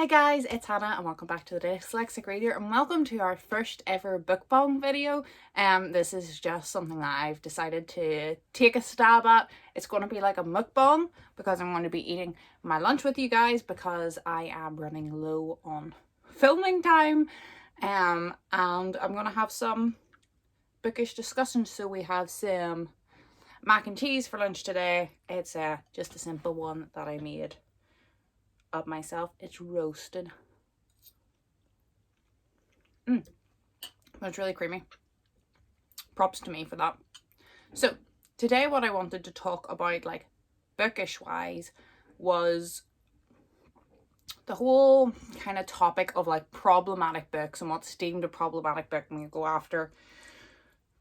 Hi guys, it's Hannah and welcome back to the Dyslexic Reader and welcome to our first ever BukBang video. This is just something that I've decided to take a stab at. It's going to be like a mukbang because I'm going to be eating my lunch with you guys because I am running low on filming time. And I'm going to have some bookish discussions. So we have some mac and cheese for lunch today. It's just a simple one that I made of myself. It's roasted. But it's really creamy. Props to me for that. So today what I wanted to talk about, like bookish wise, was the whole kind of topic of like problematic books and what's deemed a problematic book, and we go after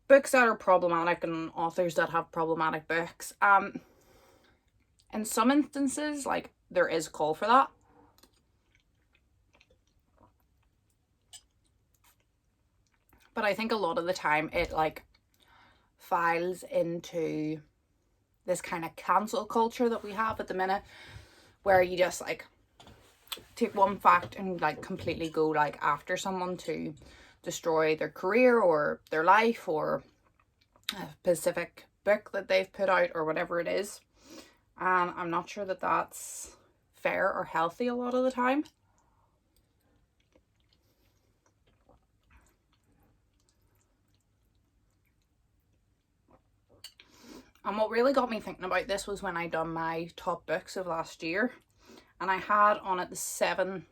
books that are problematic and authors that have problematic books. In some instances, like, there is call for that. But I think a lot of the time it like files into this kind of cancel culture that we have at the minute, where you just like take one fact and like completely go like after someone to destroy their career or their life or a specific book that they've put out or whatever it is. And I'm not sure that that's fair or healthy a lot of the time. And what really got me thinking about this was when I done my top books of last year, and I had on it the seven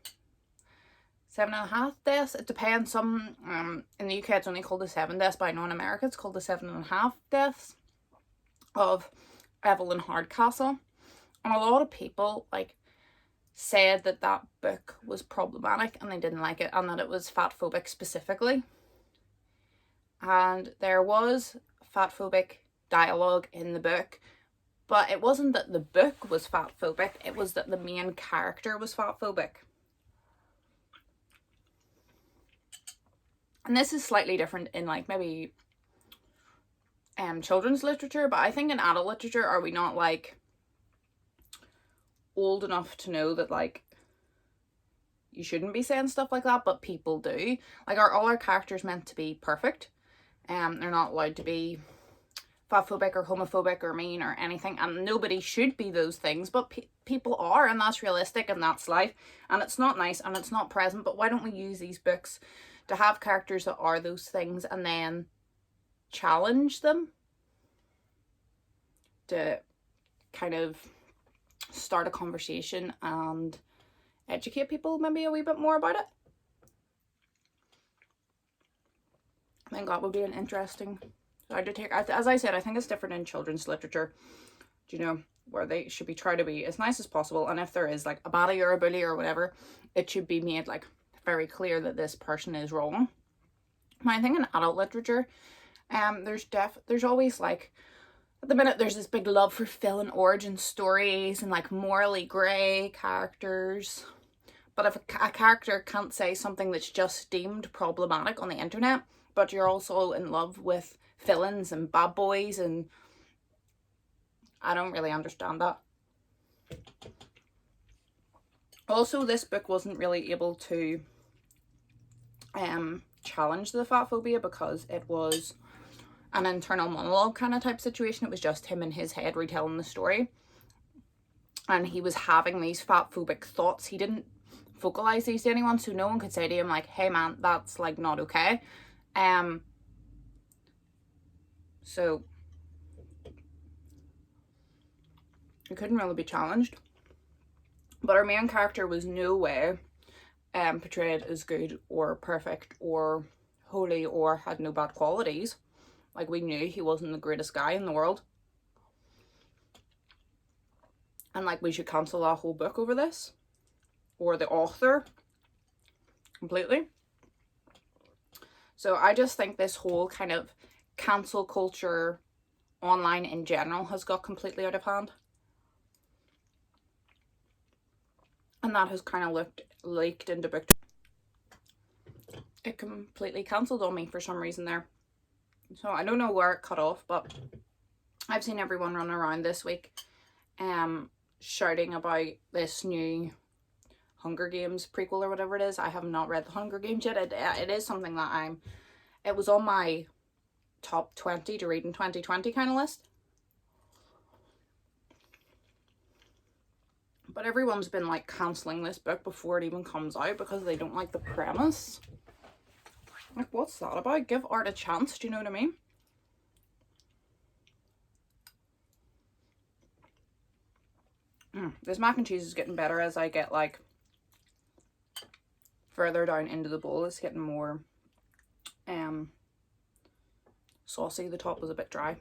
and a half deaths. It depends. Some in the UK it's only called the 7 deaths, but I know in America it's called the 7.5 deaths of Evelyn Hardcastle. And a lot of people like said that that book was problematic and they didn't like it, and that it was fatphobic specifically. And there was fatphobic dialogue in the book, but it wasn't that the book was fatphobic, it was that the main character was fatphobic. And this is slightly different in like maybe children's literature, but I think in adult literature, are we not like old enough to know that like you shouldn't be saying stuff like that, but people do? Like, are all our characters meant to be perfect? They're not allowed to be fatphobic or homophobic or mean or anything, and nobody should be those things, but people are, and that's realistic and that's life, and it's not nice and it's not present. But why don't we use these books to have characters that are those things and then challenge them to kind of start a conversation and educate people maybe a wee bit more about it? I think that would be an interesting side to take. As I said, I think it's different in children's literature, you know, where they should be trying to be as nice as possible, and if there is like a baddie or a bully or whatever, it should be made like very clear that this person is wrong. But I think in adult literature, there's always like, at the minute there's this big love for villain origin stories and like morally grey characters. But if a character can't say something that's just deemed problematic on the internet, but you're also in love with villains and bad boys, and I don't really understand that. Also, this book wasn't really able to challenge the fat phobia because it was an internal monologue kind of type situation. It was just him in his head retelling the story, and he was having these fat phobic thoughts. He didn't vocalize these to anyone, so no one could say to him like, hey man, that's like not okay. So it couldn't really be challenged. But our main character was no way portrayed as good or perfect or holy or had no bad qualities. Like, we knew he wasn't the greatest guy in the world, and like we should cancel that whole book over this, or the author completely. So I just think this whole kind of cancel culture online in general has got completely out of hand, and that has kind of leaked into book. It completely cancelled on me for some reason there. So I don't know where it cut off, but I've seen everyone run around this week shouting about this new Hunger Games prequel or whatever it is. I have not read the Hunger Games yet. It is something that it was on my top 20 to read in 2020 kind of list. But everyone's been like cancelling this book before it even comes out because they don't like the premise. Like, what's that about? Give art a chance, do you know what I mean? This mac and cheese is getting better as I get like further down into the bowl. It's getting more saucy. The top was a bit dry.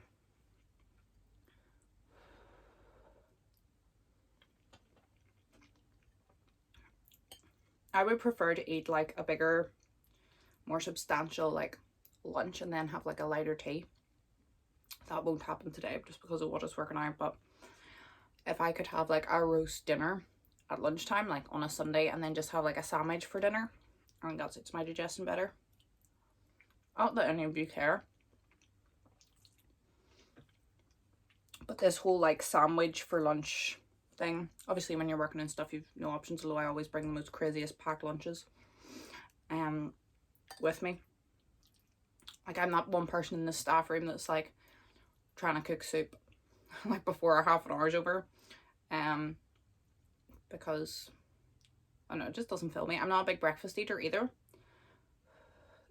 I would prefer to eat like a bigger, more substantial like lunch and then have like a lighter tea. That won't happen today just because of what is working out, but if I could have like a roast dinner at lunchtime, like on a Sunday, and then just have like a sandwich for dinner, I think that suits my digestion better. Not that any of you care, but this whole like sandwich for lunch thing, obviously when you're working and stuff you've no options, although I always bring the most craziest packed lunches with me. Like, I'm that one person in the staff room that's like trying to cook soup like before half an hour's over, because I don't know, it just doesn't fill me. I'm not a big breakfast eater either,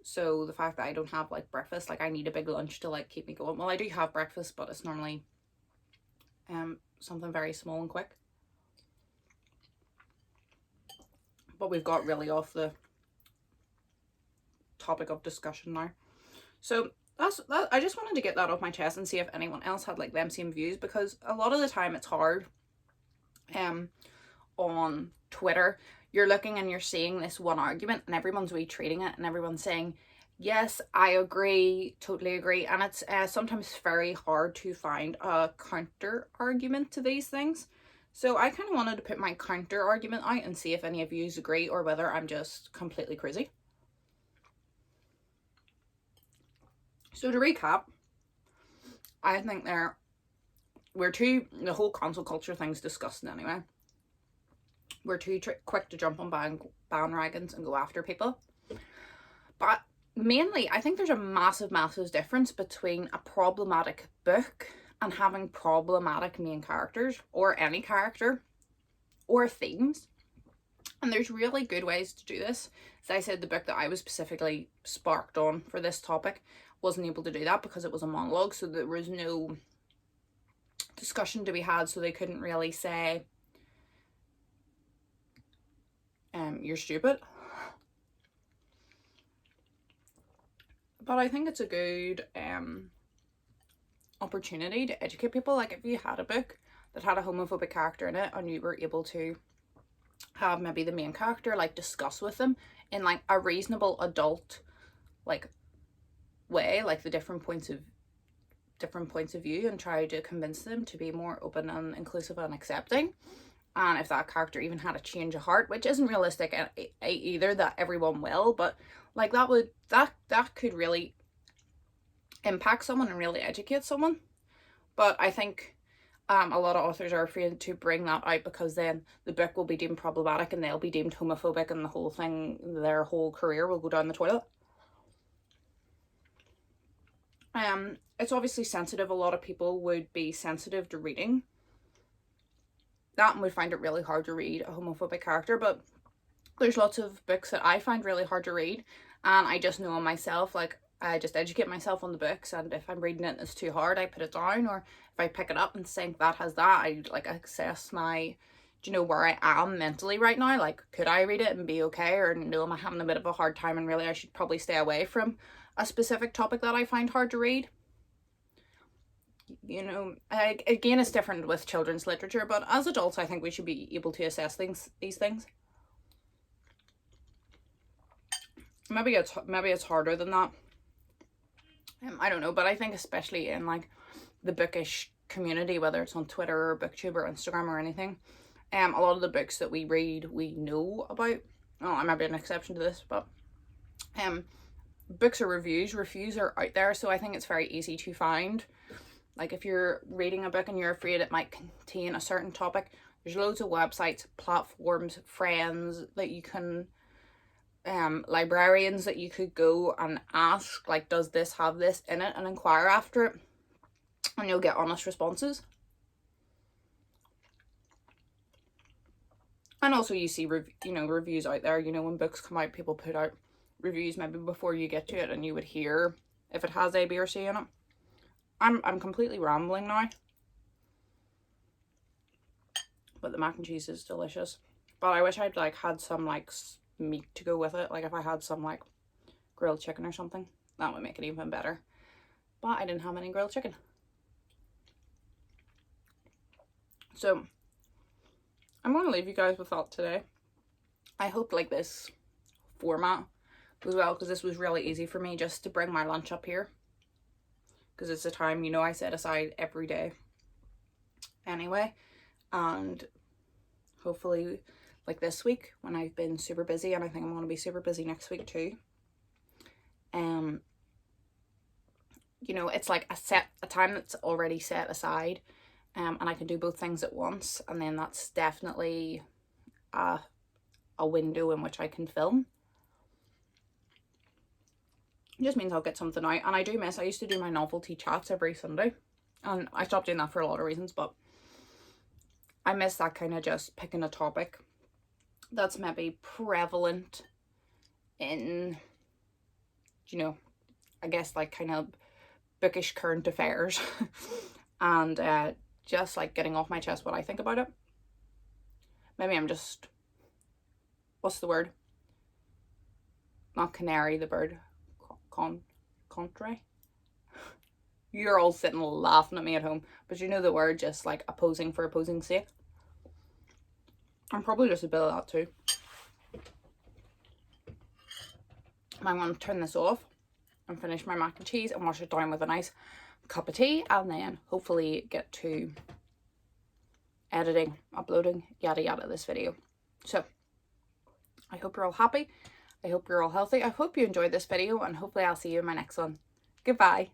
so the fact that I don't have like breakfast, like I need a big lunch to like keep me going. Well, I do have breakfast, but it's normally something very small and quick. But we've got really off the topic of discussion now, so that. I just wanted to get that off my chest and see if anyone else had like them same views, because a lot of the time it's hard on Twitter. You're looking and you're seeing this one argument and everyone's retweeting it and everyone's saying, yes, I agree, totally agree, and it's sometimes very hard to find a counter argument to these things. So I kind of wanted to put my counter argument out and see if any of you agree or whether I'm just completely crazy. So to recap, I think the whole cancel culture thing's disgusting anyway. We're too quick to jump on bandwagons and go after people. But mainly, I think there's a massive difference between a problematic book and having problematic main characters, or any character, or themes. And there's really good ways to do this. As I said, the book that I was specifically sparked on for this topic wasn't able to do that because it was a monologue, so there was no discussion to be had, so they couldn't really say you're stupid. But I think it's a good opportunity to educate people. Like, if you had a book that had a homophobic character in it and you were able to have maybe the main character like discuss with them in like a reasonable adult like way, like the different points of view, and try to convince them to be more open and inclusive and accepting. And if that character even had a change of heart, which isn't realistic either that everyone will, but like that could really impact someone and really educate someone. But I think a lot of authors are afraid to bring that out because then the book will be deemed problematic and they'll be deemed homophobic and the whole thing, their whole career will go down the toilet. It's obviously sensitive. A lot of people would be sensitive to reading that and would find it really hard to read a homophobic character, but there's lots of books that I find really hard to read, and I just know myself, like I just educate myself on the books, and if I'm reading it and it's too hard, I put it down, or if I pick it up and think that has that, I like assess my, do you know, where I am mentally right now. Like, could I read it and be okay, or no, am I having a bit of a hard time and really I should probably stay away from a specific topic that I find hard to read. You know, again, it's different with children's literature, but as adults I think we should be able to assess these things. Maybe it's harder than that. I don't know, but I think especially in like the bookish community, whether it's on Twitter or BookTube or Instagram or anything, a lot of the books that we read we know about. Oh, I might be an exception to this, but books are reviews are out there, so I think it's very easy to find. Like, if you're reading a book and you're afraid it might contain a certain topic, There's loads of websites, platforms, friends that you can, librarians that you could go and ask, like, does this have this in it, and inquire after it, and you'll get honest responses. And also you see reviews out there. You know, when books come out, people put out reviews maybe before you get to it, and you would hear if it has A, B, or C in it. I'm completely rambling now, but the mac and cheese is delicious. But I wish I'd like had some like meat to go with it. Like if I had some like grilled chicken or something, that would make it even better. But I didn't have any grilled chicken. So I'm going to leave you guys with that today. I hope like this format goes well, because this was really easy for me just to bring my lunch up here, because it's a time, you know, I set aside every day anyway. And hopefully like this week, when I've been super busy, and I think I'm going to be super busy next week too, you know, it's like a time that's already set aside, and I can do both things at once, and then that's definitely a window in which I can film. It just means I'll get something out. And I do miss, I used to do my novelty chats every Sunday, and I stopped doing that for a lot of reasons, but I miss that kind of just picking a topic that's maybe prevalent in, you know, I guess like kind of bookish current affairs and just like getting off my chest what I think about it. Maybe I'm just, what's the word? Not canary, the bird. Contrary. You're all sitting laughing at me at home, but you know the word, just like opposing for opposing's sake. I'm probably just a bit of that too. I'm going to turn this off and finish my mac and cheese and wash it down with a nice cup of tea, and then hopefully get to editing, uploading, yada yada this video. So I hope you're all happy. I hope you're all healthy. I hope you enjoyed this video, and hopefully I'll see you in my next one. Goodbye.